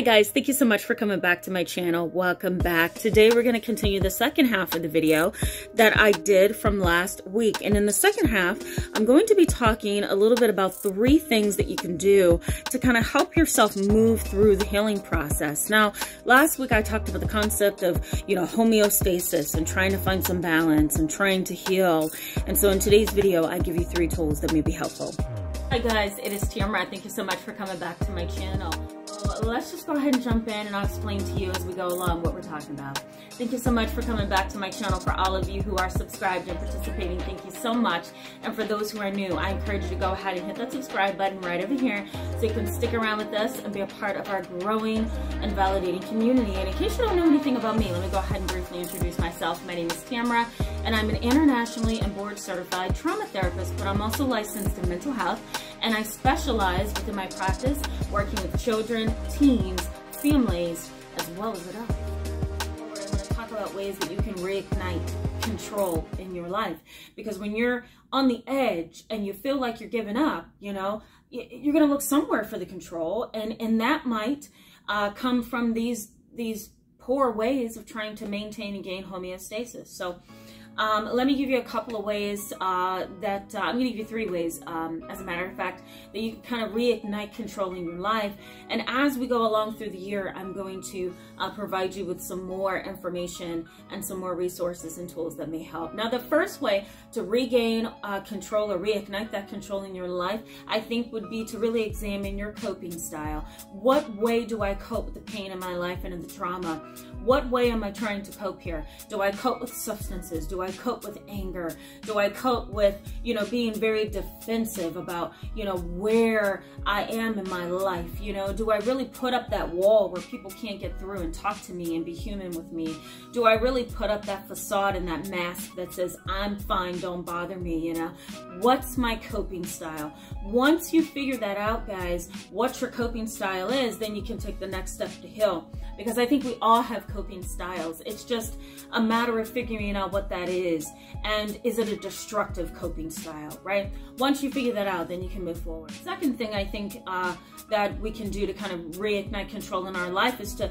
Hi guys, thank you so much for coming back to my channel. Welcome back. Today we're going to continue the second half of the video that I did from last week. And in the second half, I'm going to be talking a little bit about 3 things that you can do to kind of help yourself move through the healing process. Now, last week I talked about the concept of, homeostasis and trying to find some balance and trying to heal. And so in today's video, I give you 3 tools that may be helpful. Hi guys, it is Tamara. Thank you so much for coming back to my channel. Let's just go ahead and jump in and I'll explain to you as we go along what we're talking about. Thank you so much for coming back to my channel. For all of you who are subscribed and participating, thank you so much. And for those who are new, I encourage you to go ahead and hit that subscribe button right over here so you can stick around with us and be a part of our growing and validating community. And in case you don't know anything about me, let me go ahead and briefly introduce myself. My name is Tamara and I'm an internationally and board certified trauma therapist, but I'm also licensed in mental health. And I specialize within my practice working with children, teens, families, as well as adults. I'm going to talk about ways that you can reignite control in your life. Because when you're on the edge and you feel like you're giving up, you're going to look somewhere for the control. And that might come from these poor ways of trying to maintain and gain homeostasis. So let me give you a couple of ways I'm going to give you 3 ways, as a matter of fact, that you can kind of reignite control in your life. And as we go along through the year, I'm going to provide you with some more information and some more resources and tools that may help. Now, the first way to regain control or reignite that control in your life, I think, would be to really examine your coping style. What way do I cope with the pain in my life and in the trauma? What way am I trying to cope here? Do I cope with substances? Do I cope with anger? Do I cope with, being very defensive about, where I am in my life? Do I really put up that wall where people can't get through and talk to me and be human with me? Do I really put up that facade and that mask that says, I'm fine, don't bother me, What's my coping style? Once you figure that out, guys, what your coping style is, then you can take the next step to heal. Because I think we all have coping styles. It's just a matter of figuring out what that is. And is it a destructive coping style, right? Once you figure that out, then you can move forward. Second thing I think that we can do to kind of reignite control in our life is to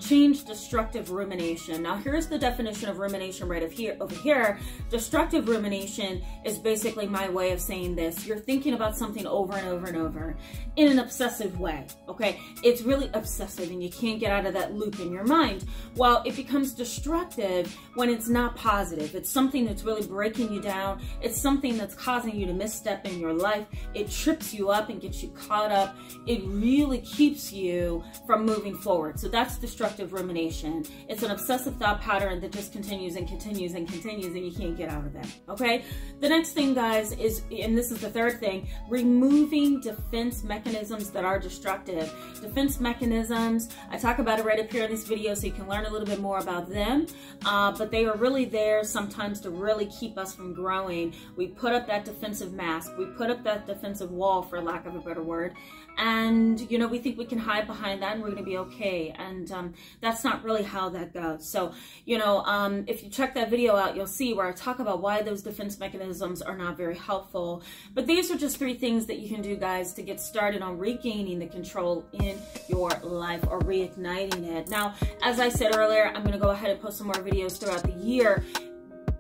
change destructive rumination. Now, here's the definition of rumination right over here. Destructive rumination is basically my way of saying this. You're thinking about something over and over and over in an obsessive way, okay? It's really obsessive and you can't get out of that loop in your mind. Well, it becomes destructive when it's not positive. It's something that's really breaking you down. It's something that's causing you to misstep in your life. It trips you up and gets you caught up. It really keeps you from moving forward. So that's destructive rumination. It's an obsessive thought pattern that just continues and continues and continues and you can't get out of it, okay? The next thing, guys, is, and this is the third thing, removing defense mechanisms that are destructive. Defense mechanisms, I talk about it right up here in this video so you can learn a little bit more about them, but they are really there sometimes to really keep us from growing. We put up that defensive mask, we put up that defensive wall, for lack of a better word, and we think we can hide behind that and we're going to be okay, and that's not really how that goes. So if you check that video out, you'll see where I talk about why those defense mechanisms are not very helpful. But these are just 3 things that you can do, guys, to get started on regaining the control in your life or reigniting it. Now, as I said earlier, I'm going to go ahead and post some more videos throughout the year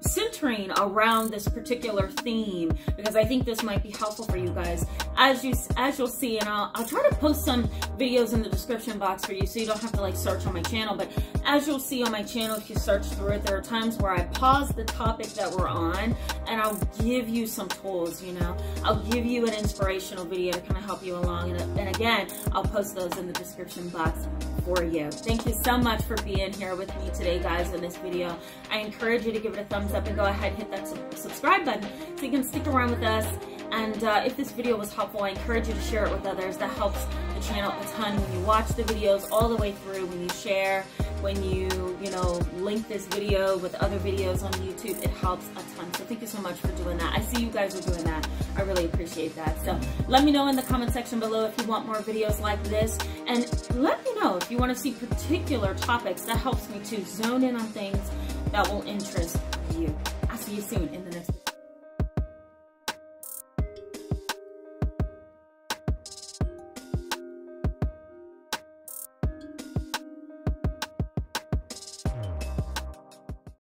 centering around this particular theme, because I think this might be helpful for you guys. As you'll see, and I'll try to post some videos in the description box for you so you don't have to search on my channel, but as you'll see on my channel, if you search through it, there are times where I pause the topic that we're on and I'll give you some tools, I'll give you an inspirational video to kind of help you along, and again, I'll post those in the description box for you. Thank you so much for being here with me today, guys, in this video. I encourage you to give it a thumbs up and go ahead and hit that subscribe button so you can stick around with us. And if this video was helpful, I encourage you to share it with others. That helps the channel a ton when you watch the videos all the way through, when you share, when you link this video with other videos on YouTube. It helps a ton. So thank you so much for doing that. I see you guys are doing that. I really appreciate that. So let me know in the comment section below if you want more videos like this, and let me know if you want to see particular topics. That helps me to zone in on things that will interest you. I'll see you soon in the next video.